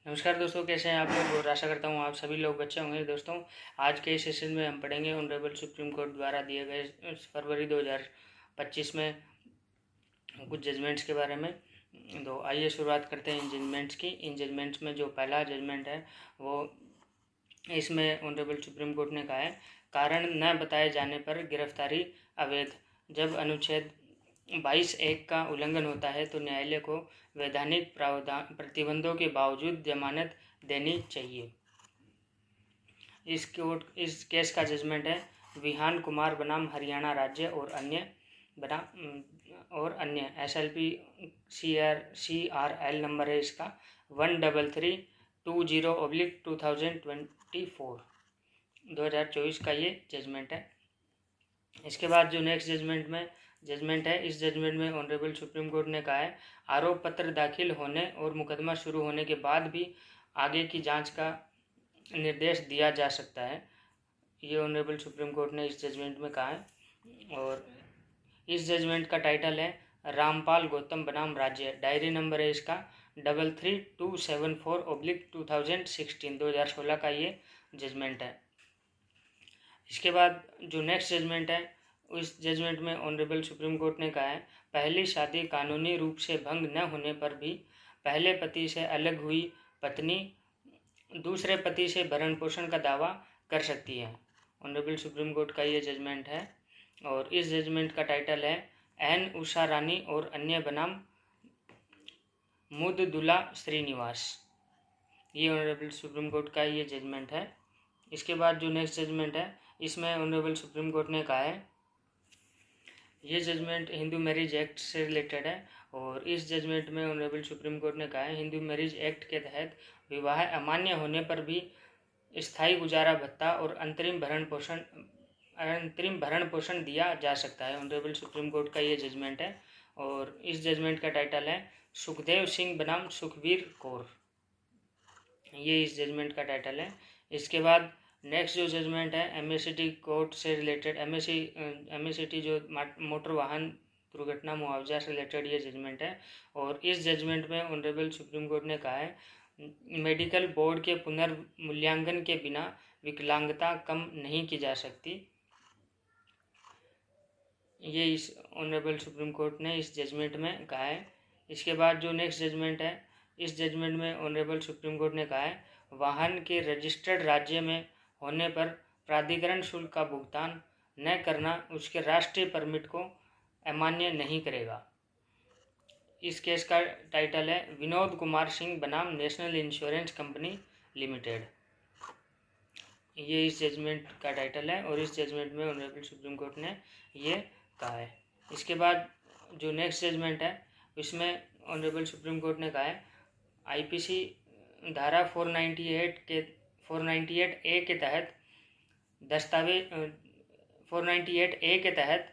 नमस्कार दोस्तों, कैसे हैं आप लोग। और आशा करता हूँ आप सभी लोग अच्छे होंगे। दोस्तों, आज के इस सेशन में हम पढ़ेंगे ऑनरेबल सुप्रीम कोर्ट द्वारा दिए गए फरवरी 2025 में कुछ जजमेंट्स के बारे में। तो आइए शुरुआत करते हैं इन जजमेंट्स की। इन जजमेंट्स में जो पहला जजमेंट है वो इसमें ऑनरेबल सुप्रीम कोर्ट ने कहा है, कारण न बताए जाने पर गिरफ्तारी अवैध। जब अनुच्छेद 22(1) का उल्लंघन होता है तो न्यायालय को वैधानिक प्रावधान प्रतिबंधों के बावजूद जमानत देनी चाहिए। इस केस का जजमेंट है विहान कुमार बनाम हरियाणा राज्य और अन्य SLP CRL नंबर है इसका 13320/2024 का ये जजमेंट है। इसके बाद जो नेक्स्ट जजमेंट है, इस जजमेंट में ऑनरेबल सुप्रीम कोर्ट ने कहा है, आरोप पत्र दाखिल होने और मुकदमा शुरू होने के बाद भी आगे की जांच का निर्देश दिया जा सकता है। ये ऑनरेबल सुप्रीम कोर्ट ने इस जजमेंट में कहा है। और इस जजमेंट का टाइटल है रामपाल गौतम बनाम राज्य। डायरी नंबर है इसका 33274/2016 का ये जजमेंट है। इसके बाद जो नेक्स्ट जजमेंट है, उस जजमेंट में ऑनरेबल सुप्रीम कोर्ट ने कहा है, पहली शादी कानूनी रूप से भंग न होने पर भी पहले पति से अलग हुई पत्नी दूसरे पति से भरण पोषण का दावा कर सकती है। ऑनरेबल सुप्रीम कोर्ट का ये जजमेंट है। और इस जजमेंट का टाइटल है एन उषा रानी और अन्य बनाम मुददुला श्रीनिवास। ये ऑनरेबल सुप्रीम कोर्ट का ये जजमेंट है। इसके बाद जो नेक्स्ट जजमेंट है, इसमें ऑनरेबल सुप्रीम कोर्ट ने कहा है, ये जजमेंट हिंदू मैरिज एक्ट से रिलेटेड है। और इस जजमेंट में ऑनरेबल सुप्रीम कोर्ट ने कहा है, हिंदू मैरिज एक्ट के तहत विवाह अमान्य होने पर भी स्थायी गुजारा भत्ता और अंतरिम भरण पोषण दिया जा सकता है। ऑनरेबल सुप्रीम कोर्ट का ये जजमेंट है। और इस जजमेंट का टाइटल है सुखदेव सिंह बनाम सुखबीर कौर। ये इस जजमेंट का टाइटल है। इसके बाद नेक्स्ट जो जजमेंट है MACT कोर्ट से रिलेटेड, MACT जो मोटर वाहन दुर्घटना मुआवजा से रिलेटेड ये जजमेंट है। और इस जजमेंट में ऑनरेबल सुप्रीम कोर्ट ने कहा है, मेडिकल बोर्ड के पुनर्मूल्यांकन के बिना विकलांगता कम नहीं की जा सकती। ये इस ऑनरेबल सुप्रीम कोर्ट ने इस जजमेंट में कहा है। इसके बाद जो नेक्स्ट जजमेंट है, इस जजमेंट में ऑनरेबल सुप्रीम कोर्ट ने कहा है, वाहन के रजिस्टर्ड राज्य में होने पर प्राधिकरण शुल्क का भुगतान न करना उसके राष्ट्रीय परमिट को अमान्य नहीं करेगा। इस केस का टाइटल है विनोद कुमार सिंह बनाम नेशनल इंश्योरेंस कंपनी लिमिटेड। ये इस जजमेंट का टाइटल है। और इस जजमेंट में ऑनरेबल सुप्रीम कोर्ट ने ये कहा है। इसके बाद जो नेक्स्ट जजमेंट है, इसमें ऑनरेबल सुप्रीम कोर्ट ने कहा है, IPC धारा 498A के तहत 498A के तहत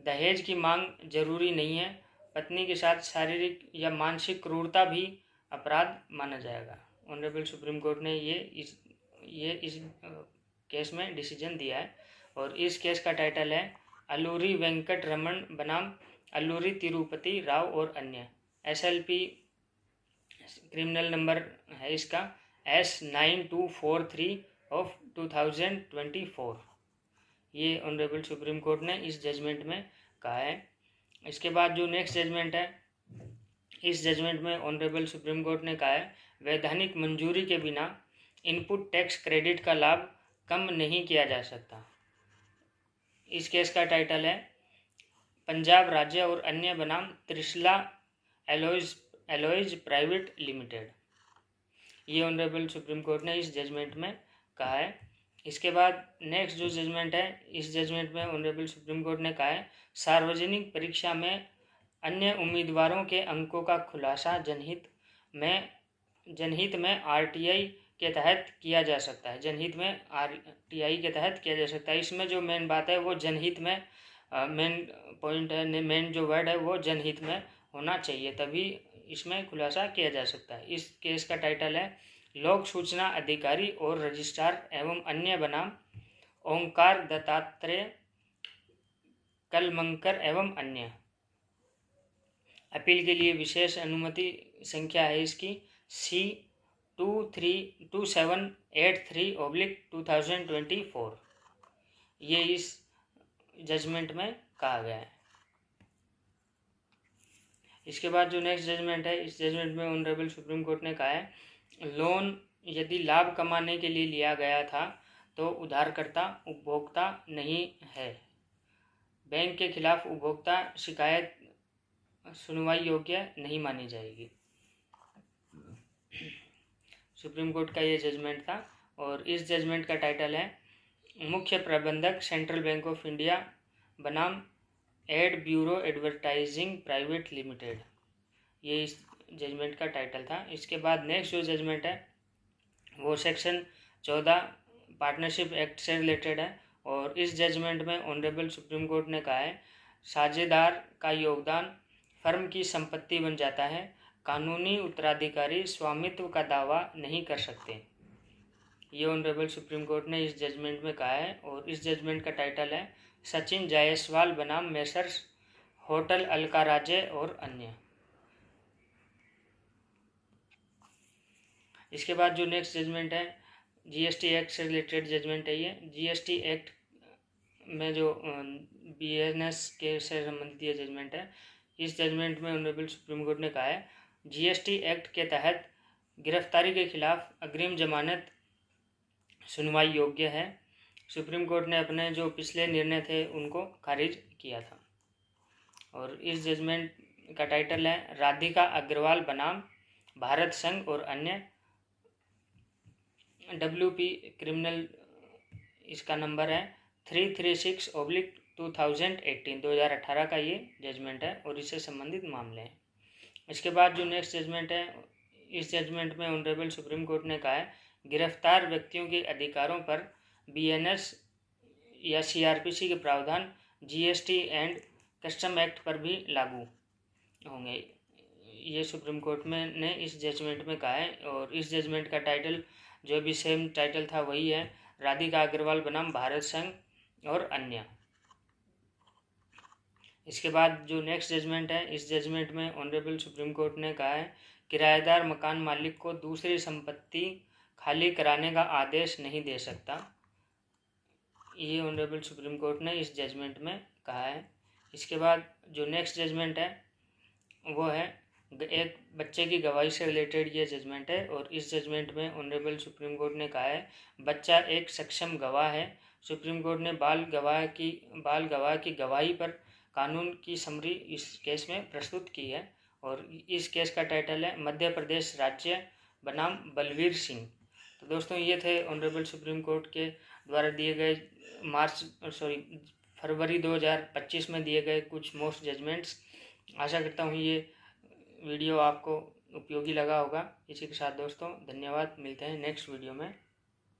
दहेज की मांग जरूरी नहीं है। पत्नी के साथ शारीरिक या मानसिक क्रूरता भी अपराध माना जाएगा। ऑनरेबल सुप्रीम कोर्ट ने ये इस केस में डिसीजन दिया है। और इस केस का टाइटल है अल्लूरी वेंकट रमन बनाम अल्लूरी तिरुपति राव और अन्य। SLP क्रिमिनल नंबर है इसका S9243/2024। ये ऑनरेबल सुप्रीम कोर्ट ने इस जजमेंट में कहा है। इसके बाद जो नेक्स्ट जजमेंट है, इस जजमेंट में ऑनरेबल सुप्रीम कोर्ट ने कहा है, वैधानिक मंजूरी के बिना इनपुट टैक्स क्रेडिट का लाभ कम नहीं किया जा सकता। इस केस का टाइटल है पंजाब राज्य और अन्य बनाम त्रिशला एलॉयज प्राइवेट लिमिटेड। ये ऑनरेबल सुप्रीम कोर्ट ने इस जजमेंट में कहा है। इसके बाद नेक्स्ट जो जजमेंट है, इस जजमेंट में ऑनरेबल सुप्रीम कोर्ट ने कहा है, सार्वजनिक परीक्षा में अन्य उम्मीदवारों के अंकों का खुलासा जनहित में RTI के तहत किया जा सकता है। जनहित में RTI के तहत किया जा सकता है। इसमें जो मेन बात है वो जनहित में, मेन पॉइंट है, मेन जो वर्ड है वो जनहित में होना चाहिए, तभी इसमें खुलासा किया जा सकता है। इस केस का टाइटल है लोक सूचना अधिकारी और रजिस्ट्रार एवं अन्य बनाम ओंकार दत्तात्रेय कलमंकर एवं अन्य। अपील के लिए विशेष अनुमति संख्या है इसकी 2783/2024। ये इस जजमेंट में कहा गया है। इसके बाद जो नेक्स्ट जजमेंट है, इस जजमेंट में ऑनरेबल सुप्रीम कोर्ट ने कहा है, लोन यदि लाभ कमाने के लिए लिया गया था तो उधारकर्ता उपभोक्ता नहीं है। बैंक के खिलाफ उपभोक्ता शिकायत सुनवाई योग्य नहीं मानी जाएगी। सुप्रीम कोर्ट का ये जजमेंट था और इस जजमेंट का टाइटल है मुख्य प्रबंधक सेंट्रल बैंक ऑफ इंडिया बनाम ad bureau advertising private limited. ये इस जजमेंट का टाइटल था। इसके बाद नेक्स्ट जो जजमेंट है वो सेक्शन 14 पार्टनरशिप एक्ट से रिलेटेड है और इस जजमेंट में ऑनरेबल सुप्रीम कोर्ट ने कहा है, साझेदार का योगदान फर्म की संपत्ति बन जाता है, कानूनी उत्तराधिकारी स्वामित्व का दावा नहीं कर सकते। ये ऑनरेबल सुप्रीम कोर्ट ने इस जजमेंट में कहा है और इस जजमेंट का टाइटल है सचिन जायसवाल बनाम मेसर्स होटल अलकाराजे और अन्य। इसके बाद जो नेक्स्ट जजमेंट है जीएसटी एक्ट से रिलेटेड जजमेंट है। ये जीएसटी एक्ट में जो बीएनएस के से संबंधित ये जजमेंट है। इस जजमेंट में ऑनरेबल सुप्रीम कोर्ट ने कहा है, जीएसटी एक्ट के तहत गिरफ्तारी के खिलाफ अग्रिम जमानत सुनवाई योग्य है। सुप्रीम कोर्ट ने अपने जो पिछले निर्णय थे उनको खारिज किया था और इस जजमेंट का टाइटल है राधिका अग्रवाल बनाम भारत संघ और अन्य WP क्रिमिनल। इसका नंबर है 336/2018 2018 का ये जजमेंट है और इससे संबंधित मामले हैं। इसके बाद जो नेक्स्ट जजमेंट है, इस जजमेंट में ऑनरेबल सुप्रीम कोर्ट ने कहा है, गिरफ्तार व्यक्तियों के अधिकारों पर BNS या CRPC के प्रावधान GST एंड कस्टम एक्ट पर भी लागू होंगे। ये सुप्रीम कोर्ट में ने इस जजमेंट में कहा है और इस जजमेंट का टाइटल जो भी सेम टाइटल था वही है, राधिका अग्रवाल बनाम भारत संघ और अन्य। इसके बाद जो नेक्स्ट जजमेंट है, इस जजमेंट में ऑनरेबल सुप्रीम कोर्ट ने कहा है, किराएदार मकान मालिक को दूसरी संपत्ति खाली कराने का आदेश नहीं दे सकता। ये ऑनरेबल सुप्रीम कोर्ट ने इस जजमेंट में कहा है। इसके बाद जो नेक्स्ट जजमेंट है वो है एक बच्चे की गवाही से रिलेटेड ये जजमेंट है और इस जजमेंट में ऑनरेबल सुप्रीम कोर्ट ने कहा है, बच्चा एक सक्षम गवाह है। सुप्रीम कोर्ट ने बाल गवाह की गवाही पर कानून की समरी इस केस में प्रस्तुत की है और इस केस का टाइटल है मध्य प्रदेश राज्य बनाम बलवीर सिंह। तो दोस्तों ये थे ऑनरेबल सुप्रीम कोर्ट के द्वारा दिए गए फरवरी 2025 में दिए गए कुछ मोस्ट जजमेंट्स। आशा करता हूँ ये वीडियो आपको उपयोगी लगा होगा। इसी के साथ दोस्तों धन्यवाद, मिलते हैं नेक्स्ट वीडियो में।